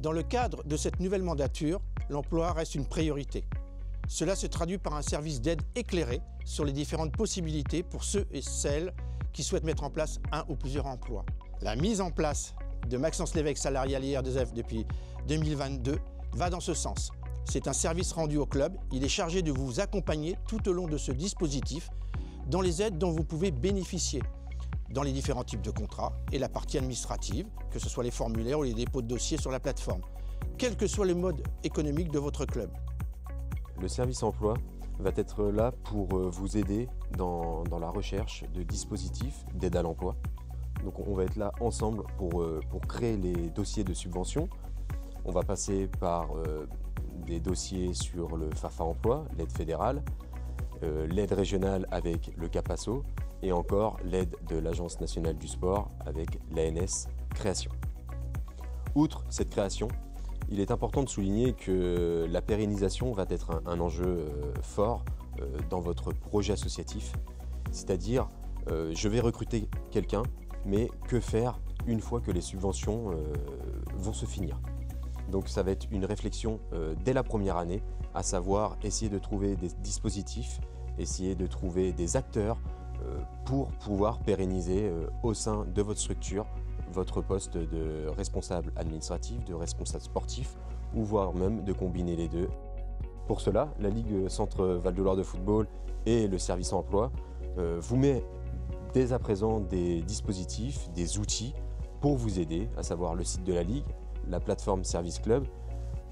Dans le cadre de cette nouvelle mandature, l'emploi reste une priorité. Cela se traduit par un service d'aide éclairé sur les différentes possibilités pour ceux et celles qui souhaitent mettre en place un ou plusieurs emplois. La mise en place de Maxence Lévesque salarial IRDSF depuis 2022 va dans ce sens. C'est un service rendu au club. Il est chargé de vous accompagner tout au long de ce dispositif dans les aides dont vous pouvez bénéficier, dans les différents types de contrats et la partie administrative, que ce soit les formulaires ou les dépôts de dossiers sur la plateforme, quel que soit le mode économique de votre club. Le service emploi va être là pour vous aider dans la recherche de dispositifs d'aide à l'emploi. Donc on va être là ensemble pour créer les dossiers de subvention. On va passer par des dossiers sur le FAFA Emploi, l'aide fédérale, l'aide régionale avec le CAPASO et encore l'aide de l'Agence nationale du sport avec l'ANS Création. Outre cette création, il est important de souligner que la pérennisation va être un enjeu fort dans votre projet associatif. C'est-à-dire, je vais recruter quelqu'un, mais que faire une fois que les subventions vont se finir? Donc ça va être une réflexion dès la première année, à savoir essayer de trouver des dispositifs, essayer de trouver des acteurs pour pouvoir pérenniser au sein de votre structure votre poste de responsable administratif, de responsable sportif, ou voire même de combiner les deux. Pour cela, la Ligue Centre Val-de-Loire de football et le service emploi vous met dès à présent des dispositifs, des outils pour vous aider, à savoir le site de la Ligue, la plateforme Service Club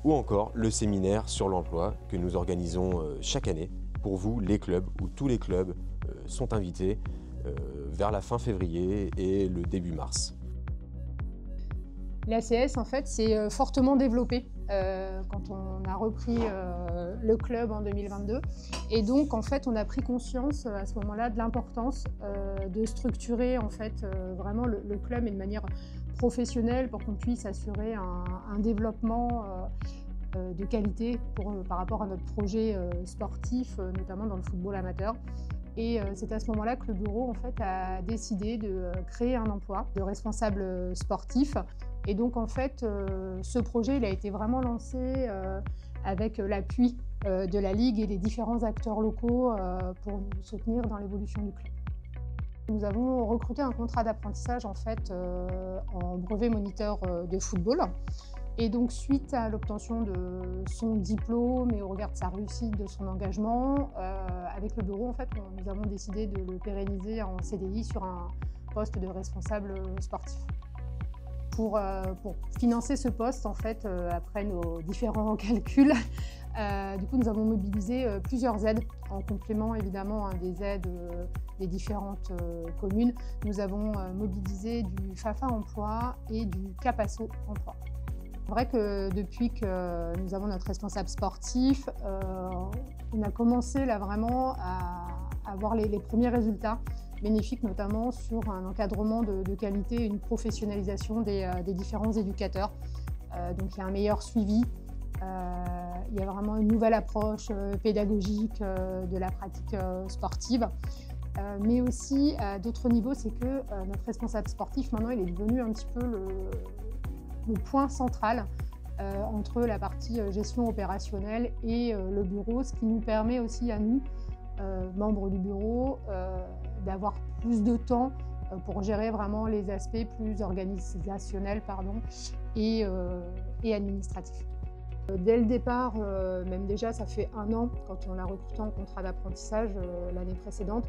ou encore le séminaire sur l'emploi que nous organisons chaque année pour vous, les clubs, où tous les clubs sont invités vers la fin février et le début mars. L'ACS, en fait, s'est fortement développé quand on a repris le club en 2022. Et donc, en fait, on a pris conscience à ce moment-là de l'importance de structurer en fait, vraiment le club et de manière professionnelle pour qu'on puisse assurer un développement de qualité par rapport à notre projet sportif, notamment dans le football amateur. Et c'est à ce moment-là que le bureau en fait, a décidé de créer un emploi de responsable sportif. Et donc en fait, ce projet il a été vraiment lancé avec l'appui de la Ligue et des différents acteurs locaux pour nous soutenir dans l'évolution du club. Nous avons recruté un contrat d'apprentissage en fait en brevet moniteur de football. Et donc, suite à l'obtention de son diplôme et au regard de sa réussite, de son engagement, avec le bureau, en fait, nous avons décidé de le pérenniser en CDI sur un poste de responsable sportif. Pour financer ce poste, en fait, après nos différents calculs, du coup, nous avons mobilisé plusieurs aides, en complément évidemment des aides des différentes communes. Nous avons mobilisé du FAFA Emploi et du CAPASO Emploi. C'est vrai que depuis que nous avons notre responsable sportif, on a commencé là vraiment à avoir les premiers résultats bénéfiques, notamment sur un encadrement de qualité et une professionnalisation des différents éducateurs. Donc il y a un meilleur suivi, il y a vraiment une nouvelle approche pédagogique de la pratique sportive. Mais aussi à d'autres niveaux, c'est que notre responsable sportif, maintenant, il est devenu un petit peu le point central entre la partie gestion opérationnelle et le bureau, ce qui nous permet aussi à nous, membres du bureau, d'avoir plus de temps pour gérer vraiment les aspects plus organisationnels et administratifs. Dès le départ, même déjà ça fait 1 an, quand on l'a recruté en contrat d'apprentissage l'année précédente,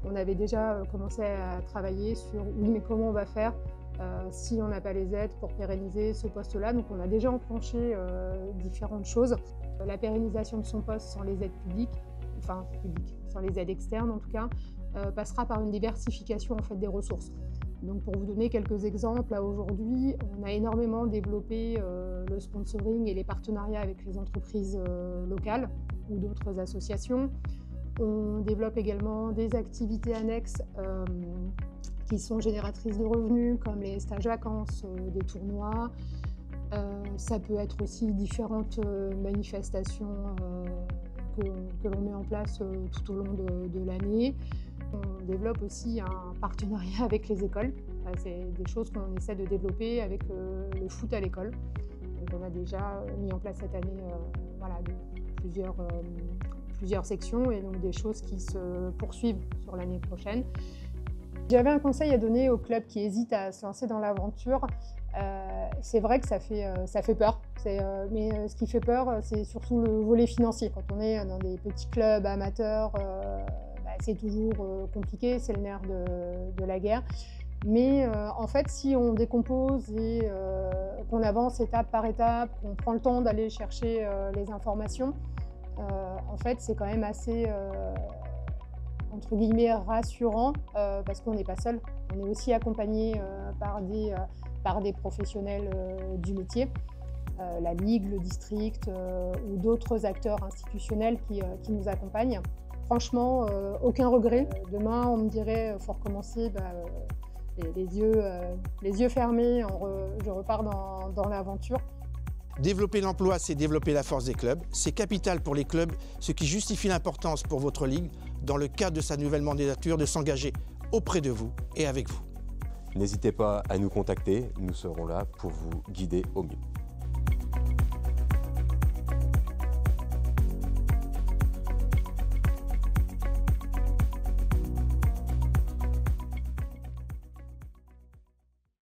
on avait déjà commencé à travailler sur oui, mais comment on va faire si on n'a pas les aides pour pérenniser ce poste-là. Donc on a déjà enclenché différentes choses. La pérennisation de son poste sans les aides publiques, sans les aides externes en tout cas, passera par une diversification en fait, des ressources. Donc pour vous donner quelques exemples, aujourd'hui, on a énormément développé le sponsoring et les partenariats avec les entreprises locales ou d'autres associations. On développe également des activités annexes qui sont génératrices de revenus, comme les stages vacances, des tournois. Ça peut être aussi différentes manifestations que l'on met en place tout au long de l'année. On développe aussi un partenariat avec les écoles. C'est des choses qu'on essaie de développer avec le foot à l'école. Donc on a déjà mis en place cette année plusieurs sections et donc des choses qui se poursuivent sur l'année prochaine. J'avais un conseil à donner aux clubs qui hésitent à se lancer dans l'aventure. C'est vrai que ça fait peur, mais ce qui fait peur, c'est surtout le volet financier. Quand on est dans des petits clubs amateurs, c'est toujours compliqué, c'est le nerf de la guerre. Mais en fait, si on décompose et qu'on avance étape par étape, qu'on prend le temps d'aller chercher les informations, en fait, c'est quand même assez, entre guillemets, rassurant parce qu'on n'est pas seul. On est aussi accompagné par des professionnels du métier, la Ligue, le district ou d'autres acteurs institutionnels qui nous accompagnent. Franchement, aucun regret. Demain, on me dirait, faut recommencer, les yeux fermés, je repars dans l'aventure. Développer l'emploi, c'est développer la force des clubs. C'est capital pour les clubs, ce qui justifie l'importance pour votre ligue, dans le cadre de sa nouvelle mandature, de s'engager auprès de vous et avec vous. N'hésitez pas à nous contacter, nous serons là pour vous guider au mieux.